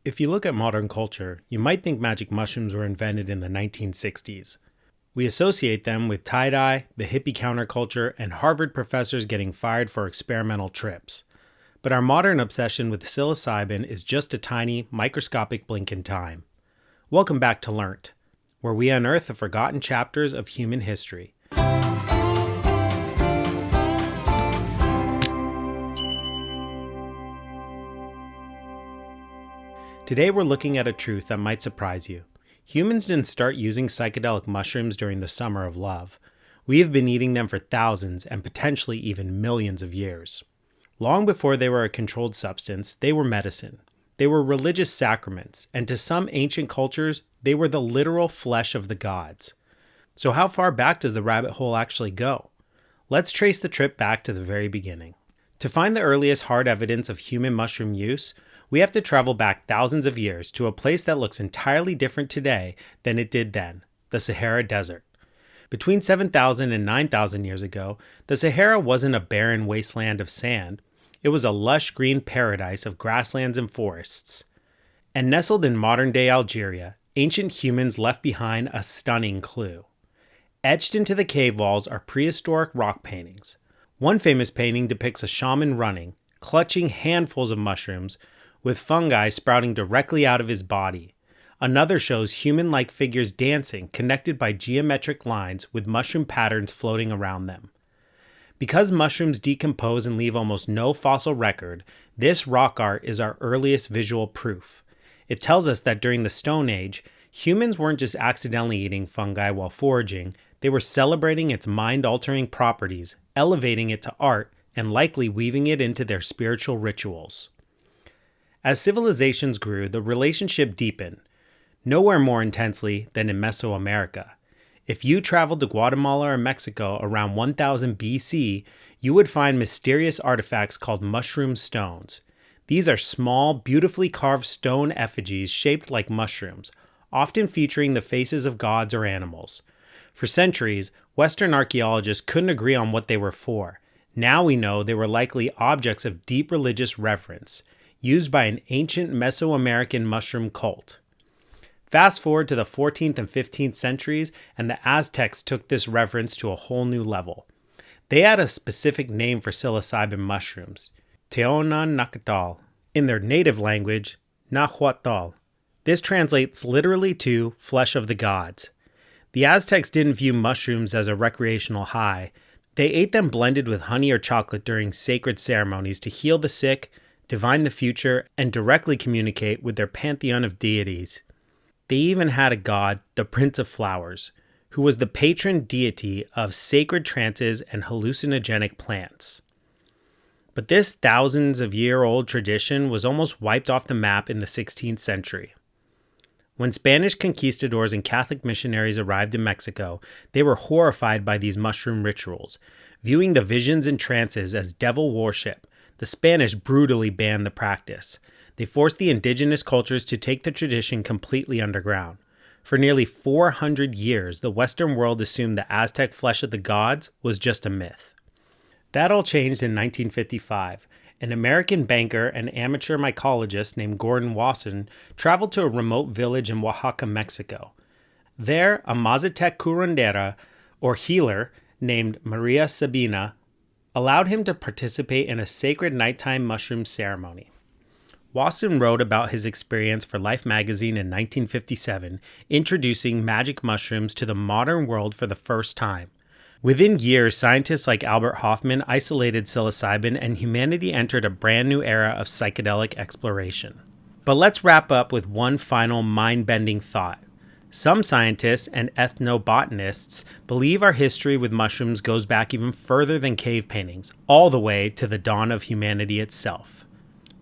If you look at modern culture, you might think magic mushrooms were invented in the 1960s. We associate them with tie-dye, the hippie counterculture, and Harvard professors getting fired for experimental trips. But our modern obsession with psilocybin is just a tiny, microscopic blink in time. Welcome back to Learnt, where we unearth the forgotten chapters of human history. Today we're looking at a truth that might surprise you. Humans didn't start using psychedelic mushrooms during the summer of love. We have been eating them for thousands and potentially even millions of years. Long before they were a controlled substance, they were medicine. They were religious sacraments, and to some ancient cultures, they were the literal flesh of the gods. So how far back does the rabbit hole actually go? Let's trace the trip back to the very beginning. To find the earliest hard evidence of human mushroom use, we have to travel back thousands of years to a place that looks entirely different today than it did then, the Sahara Desert. Between 7,000 and 9,000 years ago, the Sahara wasn't a barren wasteland of sand. It was a lush green paradise of grasslands and forests. And nestled in modern-day Algeria, ancient humans left behind a stunning clue. Etched into the cave walls are prehistoric rock paintings. One famous painting depicts a shaman running, clutching handfuls of mushrooms, with fungi sprouting directly out of his body. Another shows human-like figures dancing, connected by geometric lines with mushroom patterns floating around them. Because mushrooms decompose and leave almost no fossil record, this rock art is our earliest visual proof. It tells us that during the Stone Age, humans weren't just accidentally eating fungi while foraging, they were celebrating its mind-altering properties, elevating it to art, and likely weaving it into their spiritual rituals. As civilizations grew, the relationship deepened, nowhere more intensely than in Mesoamerica. If you traveled to Guatemala or Mexico around 1000 BC, you would find mysterious artifacts called mushroom stones. These are small, beautifully carved stone effigies shaped like mushrooms, often featuring the faces of gods or animals. For centuries, Western archaeologists couldn't agree on what they were for. Now we know they were likely objects of deep religious reverence, used by an ancient Mesoamerican mushroom cult. Fast forward to the 14th and 15th centuries, and the Aztecs took this reverence to a whole new level. They had a specific name for psilocybin mushrooms, Teonanacatl, in their native language, Nahuatl. This translates literally to flesh of the gods. The Aztecs didn't view mushrooms as a recreational high. They ate them blended with honey or chocolate during sacred ceremonies to heal the sick, divine the future, and directly communicate with their pantheon of deities. They even had a god, the Prince of Flowers, who was the patron deity of sacred trances and hallucinogenic plants. But this thousands-of-year-old tradition was almost wiped off the map in the 16th century. When Spanish conquistadors and Catholic missionaries arrived in Mexico, they were horrified by these mushroom rituals, viewing the visions and trances as devil worship. The Spanish brutally banned the practice. They forced the indigenous cultures to take the tradition completely underground. For nearly 400 years, the Western world assumed the Aztec flesh of the gods was just a myth. That all changed in 1955. An American banker and amateur mycologist named Gordon Wasson traveled to a remote village in Oaxaca, Mexico. There, a Mazatec curandera, or healer, named Maria Sabina, allowed him to participate in a sacred nighttime mushroom ceremony. Wasson wrote about his experience for Life magazine in 1957, introducing magic mushrooms to the modern world for the first time. Within years, scientists like Albert Hofmann isolated psilocybin, and humanity entered a brand new era of psychedelic exploration. But let's wrap up with one final mind-bending thought. Some scientists and ethnobotanists believe our history with mushrooms goes back even further than cave paintings, all the way to the dawn of humanity itself.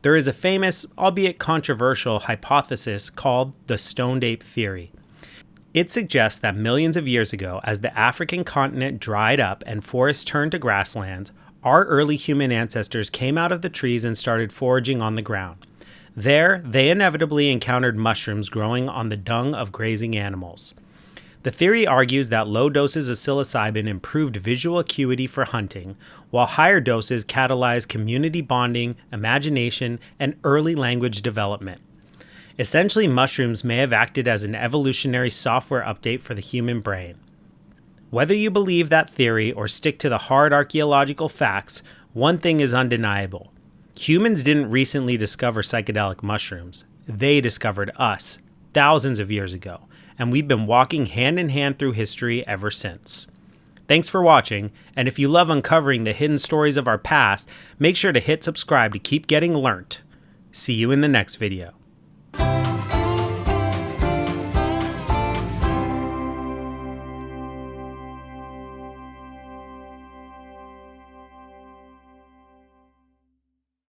There is a famous, albeit controversial, hypothesis called the stoned ape theory. It suggests that millions of years ago, as the African continent dried up and forests turned to grasslands, our early human ancestors came out of the trees and started foraging on the ground. There, they inevitably encountered mushrooms growing on the dung of grazing animals. The theory argues that low doses of psilocybin improved visual acuity for hunting, while higher doses catalyzed community bonding, imagination, and early language development. Essentially, mushrooms may have acted as an evolutionary software update for the human brain. Whether you believe that theory or stick to the hard archaeological facts, one thing is undeniable. Humans didn't recently discover psychedelic mushrooms. They discovered us thousands of years ago, and we've been walking hand in hand through history ever since. Thanks for watching, and if you love uncovering the hidden stories of our past, make sure to hit subscribe to keep getting learnt. See you in the next video.